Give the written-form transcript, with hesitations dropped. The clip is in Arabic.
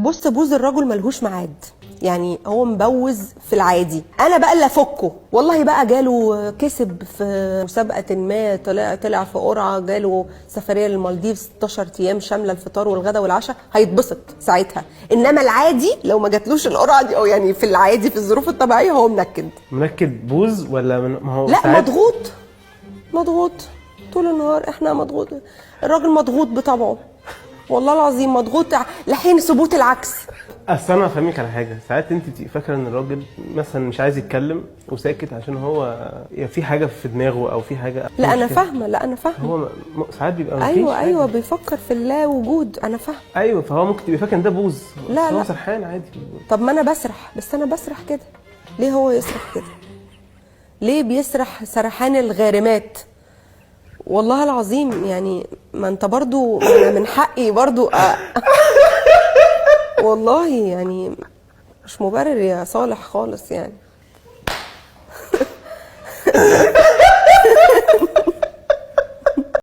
بص، بوز الرجل ملهوش ميعاد، يعني هو مبوز في العادي. انا بقى اللي افكه. والله بقى جاله كسب في مسابقه ما، طلع في قرعه، جاله سفريه للمالديف 16 ايام شامله الفطار والغداء والعشاء، هيتبسط ساعتها. انما العادي لو ما جاتلوش القرعه دي، او يعني في العادي في الظروف الطبيعيه، هو منكد بوز ولا ما هو لا ساعات مضغوط طول النهار. احنا مضغوط، الراجل مضغوط بطبعه، والله العظيم مضغوط لحين ثبوت العكس. اصل انا افهمك على حاجه. ساعات انت بتبقي فاكره ان الراجل مثلا مش عايز يتكلم وساكت عشان هو في حاجه في دماغه او في حاجه. لا انا فاهمه هو ساعات بيبقى مفيش ايوه حاجة. بيفكر في اللا وجود. انا فاهمه. ايوه، فهو ممكن تبقي فاكره ان ده بوز، لا بس هو لا سرحان عادي. طب ما انا بسرح، بس انا بسرح كده ليه هو يسرح كده؟ ليه بيسرح سرحان الغارمات؟ والله العظيم يعني ما انت برضو، أنا من حقي برضو والله يعني مش مبرر يا صالح خالص يعني.